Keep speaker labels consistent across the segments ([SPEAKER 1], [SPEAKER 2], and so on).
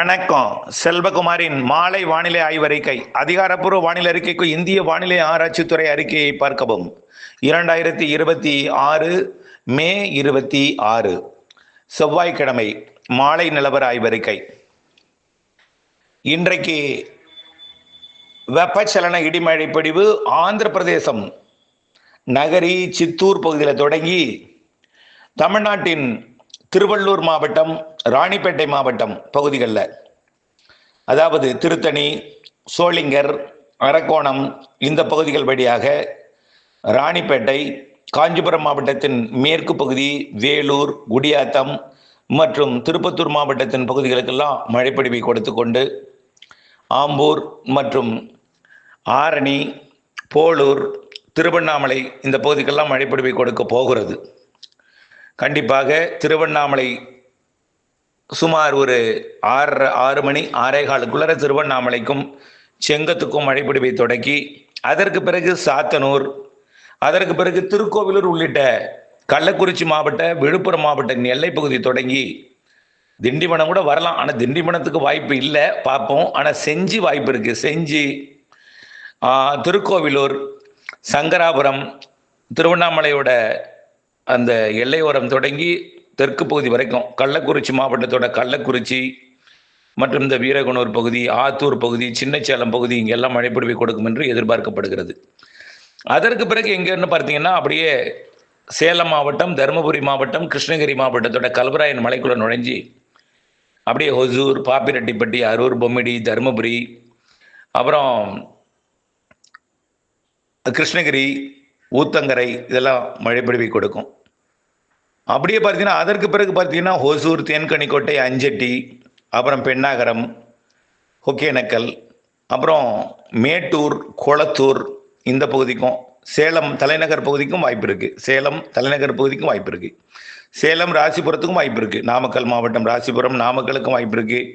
[SPEAKER 1] வணக்கம். செல்வகுமாரின் மாலை வானிலை ஆய்வறிக்கை. அதிகாரப்பூர்வ வானிலை அறிக்கைக்கு இந்திய வானிலை ஆராய்ச்சித்துறை அறிக்கையை பார்க்கவும். 2026 மே 26 செவ்வாய்க்கிழமை மாலை நிலவர ஆய்வறிக்கை. இன்றைக்கு வெப்பச்சலன இடிமழை பொழிவு ஆந்திர பிரதேசம் நகரி, சித்தூர் பகுதியில் தொடங்கி தமிழ்நாட்டின் திருவள்ளூர் மாவட்டம், ராணிப்பேட்டை மாவட்டம் பகுதிகளில், அதாவது திருத்தணி, சோளிங்கர், அரக்கோணம் இந்த பகுதிகள் வழியாக ராணிப்பேட்டை, காஞ்சிபுரம் மாவட்டத்தின் மேற்கு பகுதி, வேலூர், குடியாத்தம் மற்றும் திருப்பத்தூர் மாவட்டத்தின் பகுதிகளுக்கெல்லாம் மழைப்பொழிவை கொடுத்து கொண்டு ஆம்பூர் மற்றும் ஆரணி, போலூர், திருவண்ணாமலை இந்த பகுதிக்கெல்லாம் மழைப்பொழிவை கொடுக்க போகிறது. கண்டிப்பாக திருவண்ணாமலை சுமார் ஒரு 6 மணி 6:15 திருவண்ணாமலைக்கும் செங்கத்துக்கும் மழைப்பொழிவை தொடக்கி, அதற்கு பிறகு சாத்தனூர், அதற்கு பிறகு திருக்கோவிலூர் உள்ளிட்ட கள்ளக்குறிச்சி மாவட்ட, விழுப்புரம் மாவட்ட எல்லைப்பகுதி தொடங்கி திண்டிவனம் கூட வரலாம். ஆனால் திண்டிவனத்துக்கு வாய்ப்பு இல்லை, பார்ப்போம். ஆனால் செஞ்சி வாய்ப்பு இருக்குது. செஞ்சி, திருக்கோவிலூர், சங்கராபுரம், திருவண்ணாமலையோட அந்த எல்லையோரம் தொடங்கி தெற்கு பகுதி வரைக்கும், கள்ளக்குறிச்சி மாவட்டத்தோட கள்ளக்குறிச்சி மற்றும் இந்த வீரகனூர் பகுதி, ஆத்தூர் பகுதி, சின்னச்சேலம் பகுதி இங்கெல்லாம் மழைப்பொழிவை கொடுக்கும் என்று எதிர்பார்க்கப்படுகிறது. அதற்கு பிறகு எங்கன்னு பார்த்தீங்கன்னா, அப்படியே சேலம் மாவட்டம், தருமபுரி மாவட்டம், கிருஷ்ணகிரி மாவட்டத்தோட கல்வராயன் மலைக்குள்ள நுழைஞ்சி அப்படியே ஒசூர், பாப்பிரெட்டிப்பட்டி, அரூர், பொம்மிடி, தருமபுரி, அப்புறம் கிருஷ்ணகிரி, ஊத்தங்கரை இதெல்லாம் மழைப்பொழிவை கொடுக்கும். அப்படியே பார்த்தீங்கன்னா அதற்கு பிறகு பார்த்தீங்கன்னா ஒசூர், தேன்கனிக்கோட்டை, அஞ்சட்டி, அப்புறம் பெண்ணாகரம், ஒகேனக்கல், அப்புறம் மேட்டூர், கொளத்தூர் இந்த பகுதிக்கும், சேலம் தலைநகர் பகுதிக்கும் வாய்ப்பு இருக்குது. சேலம் தலைநகர் பகுதிக்கும் வாய்ப்பு இருக்குது. சேலம் ராசிபுரத்துக்கும் வாய்ப்பு இருக்குது. நாமக்கல் மாவட்டம் ராசிபுரம், நாமக்கலுக்கும் வாய்ப்பு இருக்குது.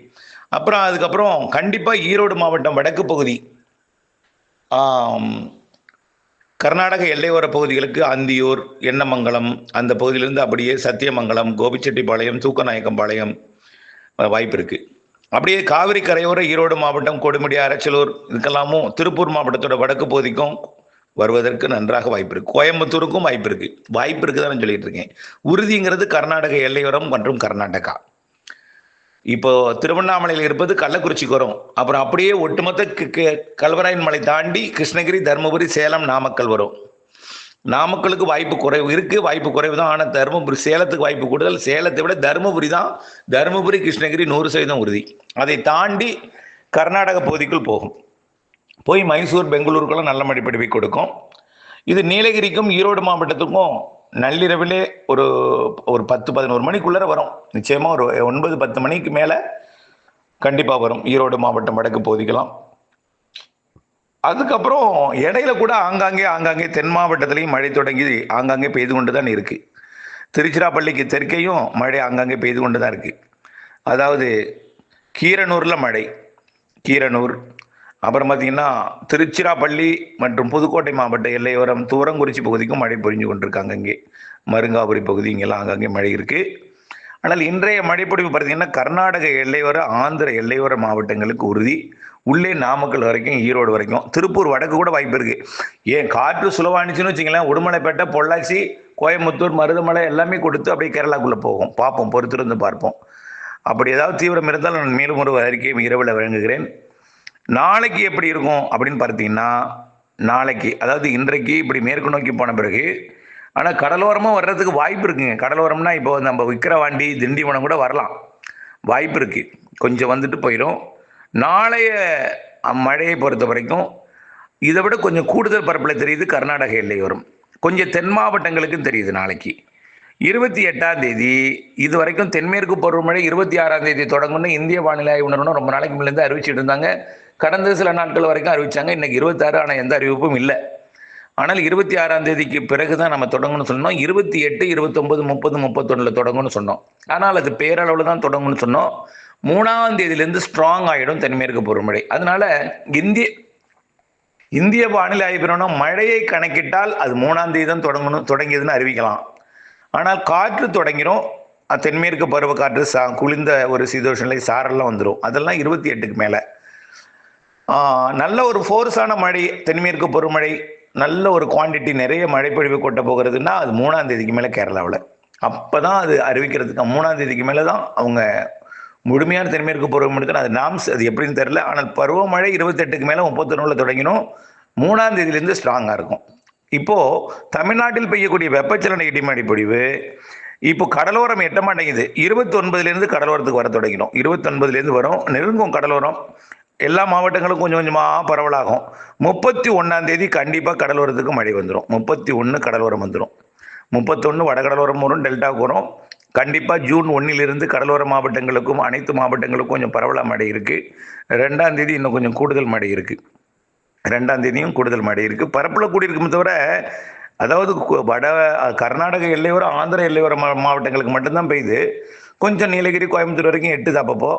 [SPEAKER 1] அப்புறம் அதுக்கப்புறம் கண்டிப்பாக ஈரோடு மாவட்டம் வடக்கு பகுதி, கர்நாடக எல்லையோர பகுதிகளுக்கு அந்தியூர், எண்ணமங்கலம் அந்த பகுதியிலிருந்து அப்படியே சத்தியமங்கலம், கோபிச்செட்டிப்பாளையம், தூக்கநாயக்கம்பாளையம் வாய்ப்பு இருக்குது. அப்படியே காவிரி கரையோர ஈரோடு மாவட்டம், கொடுமுடி, அரச்சலூர் இதுக்கெல்லாமும் திருப்பூர் மாவட்டத்தோட வடக்கு பகுதிக்கும் வருவதற்கு நன்றாக வாய்ப்பு இருக்குது. கோயம்புத்தூருக்கும் வாய்ப்பு இருக்குது. வாய்ப்பு இருக்குதான்னு சொல்லிட்டு இருக்கேன். உறுதிங்கிறது கர்நாடக எல்லையோரம் மற்றும் கர்நாடகா. இப்போ திருவண்ணாமலையில் இருப்பது கள்ளக்குறிச்சிக்கு வரும். அப்புறம் அப்படியே ஒட்டுமொத்த கல்வராயன் மலை தாண்டி கிருஷ்ணகிரி, தருமபுரி, சேலம், நாமக்கல் வரும். நாமக்கலுக்கு வாய்ப்பு குறைவு இருக்குது, வாய்ப்பு குறைவு தான். ஆனால் தருமபுரி, சேலத்துக்கு வாய்ப்பு கூடுதல். சேலத்தை விட தருமபுரி தான். தருமபுரி, கிருஷ்ணகிரி 100% உறுதி. அதை தாண்டி கர்நாடக பகுதிக்குள் போகும். போய் மைசூர், பெங்களூருக்கெல்லாம் நல்ல மழைப்பொழிவை கொடுக்கும். இது நீலகிரிக்கும் ஈரோடு மாவட்டத்துக்கும் நள்ளிரவிலே ஒரு 10-11 மணிக்குள்ளே வரும். நிச்சயமாக ஒரு 9-10 மணிக்கு மேலே கண்டிப்பாக வரும் ஈரோடு மாவட்டம் வடக்கு பகுதிக்கலாம். அதுக்கப்புறம் இடையில கூட ஆங்காங்கே தென் மாவட்டத்திலையும் மழை தொடங்கி ஆங்காங்கே பெய்து கொண்டு தான் இருக்குது. திருச்சிராப்பள்ளிக்கு தெற்கையும் மழை ஆங்காங்கே பெய்து கொண்டு தான் இருக்குது. அதாவது கீரனூரில் மழை, கீரனூர், அப்புறம் பார்த்தீங்கன்னா திருச்சிராப்பள்ளி மற்றும் புதுக்கோட்டை மாவட்ட எல்லையோரம் தூரங்குறிச்சி பகுதிக்கும் மழை பொழிஞ்சு கொண்டிருக்காங்க. இங்கே மருங்காபுரி பகுதி இங்கெல்லாம் அங்கங்கே மழை இருக்குது. ஆனால் இன்றைய மழைப்பொழிவு பார்த்தீங்கன்னா கர்நாடக எல்லையோர, ஆந்திர எல்லையோர மாவட்டங்களுக்கு உறுதி. உள்ளே நாமக்கல் வரைக்கும், ஈரோடு வரைக்கும், திருப்பூர் வடக்கு கூட வாய்ப்பு இருக்குது. ஏன் காற்று சுலவானிச்சுன்னு வச்சிங்களேன், உடுமலைப்பேட்டை, பொள்ளாச்சி, கோயம்புத்தூர், மருதமலை எல்லாமே கொடுத்து அப்படியே கேரளாக்குள்ளே போகும். பார்ப்போம், பொறுத்திருந்து பார்ப்போம். அப்படி ஏதாவது தீவிரம் இருந்தால் நான் மேலும் ஒரு அறிக்கையை இரவில் வழங்குகிறேன். நாளைக்கு எப்படி இருக்கும் அப்படின்னு பார்த்தீங்கன்னா, நாளைக்கு அதாவது இன்றைக்கு இப்படி மேற்கு நோக்கி போன பிறகு, ஆனால் கடலோரமாக வர்றதுக்கு வாய்ப்பு இருக்குங்க. கடலோரம்னா இப்போ நம்ம விக்கிரவாண்டி, திண்டிவனம் கூட வரலாம், வாய்ப்பு இருக்குது. கொஞ்சம் வந்துட்டு போயிடும். நாளைய மழையை பொறுத்த வரைக்கும் இதை விட கொஞ்சம் கூடுதல் பரப்பில் தெரியுது கர்நாடக எல்லையோரம், கொஞ்சம் தென் மாவட்டங்களுக்கும் தெரியுது. நாளைக்கு 28ஆம் தேதி இது வரைக்கும் தென்மேற்கு பருவமழை 26ஆம் தேதி தொடங்கும்னு இந்திய வானிலை ஆய்வு நிறுவனம் ரொம்ப நாளைக்கு முன்னே அறிவிச்சுட்டு இருந்தாங்க. கடந்த சில நாட்கள் வரைக்கும் அறிவிச்சாங்க. இன்னைக்கு 26, ஆனால் எந்த அறிவிப்பும் இல்லை. ஆனால் 26ஆம் தேதிக்கு பிறகு தான் நம்ம தொடங்கணும்னு சொன்னோம். 28, 29, 30, 31 தொடங்கும்னு சொன்னோம். ஆனால் அது பேரளவில் தான் தொடங்கும்னு சொன்னோம். 3ஆம் தேதியிலேருந்து ஸ்ட்ராங் ஆகிடும் தென்மேற்கு பருவமழை. அதனால இந்திய வானிலை ஆய்வு நிறுவனம் மழையை கணக்கிட்டால் அது 3ஆம் தேதி தான் தொடங்கியதுன்னு அறிவிக்கலாம். ஆனால் காற்று தொடங்கிடும். தென்மேற்கு பருவக்காற்று குளிர்ந்த ஒரு சீதோஷநிலை சாரல்லாம் வந்துடும். அதெல்லாம் 28க்கு மேலே. நல்ல ஒரு ஃபோர்ஸான மழை, தென்மேற்கு பருவமழை, நல்ல ஒரு குவான்டிட்டி நிறைய மழைப்பொழிவு கொட்ட போகிறதுன்னா அது 3ஆம் தேதிக்கு மேலே கேரளாவில். அப்போ தான் அது அறிவிக்கிறதுக்கு 3ஆம் தேதிக்கு மேலே தான் அவங்க முழுமையான தென்மேற்கு பருவமழை. அது நாம்ஸ் அது எப்படின்னு தெரில. ஆனால் பருவமழை 28க்கு மேலே 31 தொடங்கினோம். 3ஆம் தேதியிலேருந்து ஸ்ட்ராங்காக இருக்கும். இப்போது தமிழ்நாட்டில் பெய்யக்கூடிய வெப்பச்சலன இடிமழை பொழிவு இப்போ கடலோரம் எட்ட மாட்டேங்குது. 29லேருந்து கடலோரத்துக்கு வர தொடங்கினோம். 29லேருந்து வரும், நெருங்கும் கடலோரம். எல்லா மாவட்டங்களும் கொஞ்சம் கொஞ்சமாக பரவலாகும். 31ஆம் தேதி கண்டிப்பாக கடலோரத்துக்கு மழை வந்துடும். 31 கடலோரம் வந்துடும். 31 வடகடலோரம் வரும், டெல்டாவுக்கு வரும். கண்டிப்பாக ஜூன் 1லிருந்து கடலோர மாவட்டங்களுக்கும் அனைத்து மாவட்டங்களுக்கும் கொஞ்சம் பரவலாக மழை இருக்குது. 2ஆம் தேதி இன்னும் கொஞ்சம் கூடுதல் மழை இருக்குது. 2ஆம் தேதியும் கூடுதல் மழை இருக்குது. பரப்பில் கூடியிருக்குமே தவிர, அதாவது வட கர்நாடக எல்லையோரம், ஆந்திர எல்லையோர மாவட்டங்களுக்கு மட்டும்தான் பெய்யுது. கொஞ்சம் நீலகிரி, கோயம்புத்தூர் வரைக்கும் எட்டுது. அப்பப்போ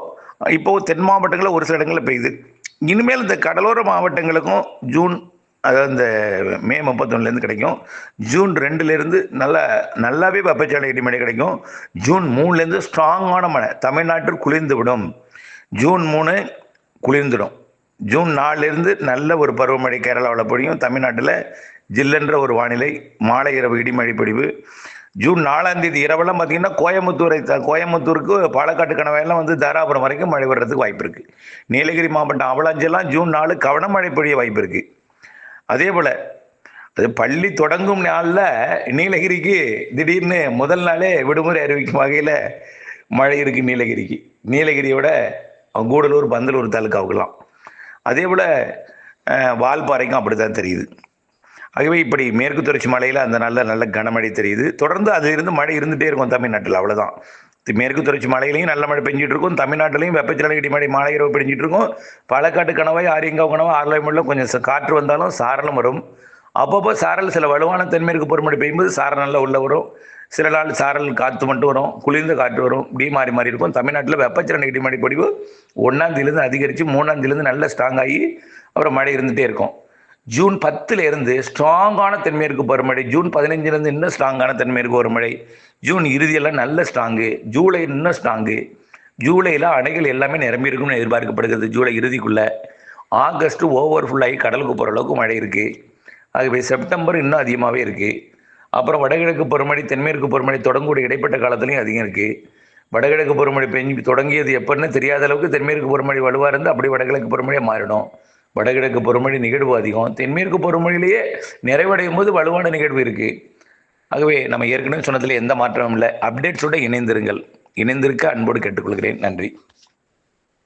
[SPEAKER 1] இப்போது தென் மாவட்டங்களில் ஒரு சில இடங்களில் பெய்யுது. இனிமேல் இந்த கடலோர மாவட்டங்களுக்கும் ஜூன், அதாவது இந்த மே 31லேருந்து கிடைக்கும். ஜூன் 2லேருந்து நல்லாவே வெப்பச்சலன இடிமழை கிடைக்கும். ஜூன் 3லேருந்து ஸ்ட்ராங்கான மழை தமிழ்நாட்டில் குளிர்ந்து விடும். ஜூன் 3 குளிர்ந்துடும். ஜூன் 4லேருந்து நல்ல ஒரு பருவமழை கேரளாவில் பொழியும். தமிழ்நாட்டில் ஜில்லென்ற ஒரு வானிலை, மாலை இரவு இடிமழை பொழிவு. ஜூன் 4ஆம் தேதி இரவெல்லாம் பார்த்தீங்கன்னா கோயம்புத்தூருக்கு பாலக்காட்டு கணவாயெல்லாம் வந்து தாராபுரம் வரைக்கும் மழை வர்றதுக்கு வாய்ப்பு இருக்குது. நீலகிரி மாவட்டம் அவலாஞ்செல்லாம் ஜூன் 4 கவனமழை பொழிய வாய்ப்பு இருக்குது. அதே போல் அது பள்ளி தொடங்கும் நாளில் நீலகிரிக்கு திடீர்னு முதல் நாளே விடுமுறை அறிவிக்கும் வகையில் மழை இருக்குது நீலகிரிக்கு. நீலகிரியோட கூடலூர், பந்தலூர் தாலுக்காவுக்கெல்லாம். அதே போல் வால்பாறைக்கும் அப்படி தான் தெரியுது. ஆகவே இப்படி மேற்கு தொடர்ச்சி மலையில் அந்த நல்ல கனமழை தெரியுது. தொடர்ந்து அதிலிருந்து மழை இருந்துகிட்டே இருக்கும் தமிழ்நாட்டில். அவ்வளோதான். மேற்கு தொடர்ச்சி மலையிலையும் நல்ல மழை பெஞ்சிட்டு இருக்கும். தமிழ்நாட்டிலையும் வெப்பச்சலன இடிமழை மாலை இரவு பெஞ்சிட்டு இருக்கும். பாலக்காட்டு கணவாய், ஆரியங்காவு கணவாய், ஆர்லாய்மூரில் கொஞ்சம் காற்று வந்தாலும் சாரலும் வரும். அப்பப்போ சாரல் சில வலுவான தென்மேற்கு பருவமழை பெய்யும்போது சாரல் நல்லா உள்ளே வரும். சில நாள் சாரல் காற்று மட்டும் வரும், குளிர்ந்த காற்று வரும். இப்படி மாறி இருக்கும். தமிழ்நாட்டில் வெப்பச்சலன இடிமழை பொழிவு 1ஆம் தேதியிலேருந்து அதிகரித்து 3ஆம் தேதியிலேருந்து நல்ல ஸ்ட்ராங் ஆகி அப்புறம் மழை இருந்துகிட்டே இருக்கும். ஜூன் 10லேருந்து ஸ்ட்ராங்கான தென்மேற்கு பருவமழை. ஜூன் 15லேருந்து இன்னும் ஸ்ட்ராங்கான தென்மேற்கு பருவமழை. ஜூன் இறுதியெல்லாம் நல்ல ஸ்ட்ராங்கு. ஜூலை இன்னும் ஸ்ட்ராங்கு. ஜூலையில் அணைகள் எல்லாமே நிரம்பி இருக்கும்னு எதிர்பார்க்கப்படுகிறது ஜூலை இறுதிக்குள்ளே. ஆகஸ்ட் ஓவர்ஃபுல்லாகி கடலுக்கு போகிற அளவுக்கு மழை இருக்குது. ஆகவே செப்டம்பர் இன்னும் அதிகமாகவே இருக்குது. அப்புறம் வடகிழக்கு பருவமழை, தென்மேற்கு பருவமழை தொடங்கக்கூடிய இடைப்பட்ட காலத்துலையும் அதிகம் இருக்குது. வடகிழக்கு பருவமழை பெஞ்சு தொடங்கியது எப்போன்னு தெரியாத அளவுக்கு தென்மேற்கு பருவமழை வலுவாக இருந்து அப்படி வடகிழக்கு பருவமழையாக மாறிடும். வடகிழக்கு பருவமழை நிகழ்வு அதிகம். தென்மேற்கு பருவமழையிலேயே நிறைவடையும் போது வலுவான நிகழ்வு இருக்குது. ஆகவே நம்ம ஏற்கனவே சொன்னதில் எந்த மாற்றமும் இல்லை. அப்டேட்ஸோடு இணைந்திருங்கள். இணைந்திருக்க அன்போடு கேட்டுக்கொள்கிறேன். நன்றி.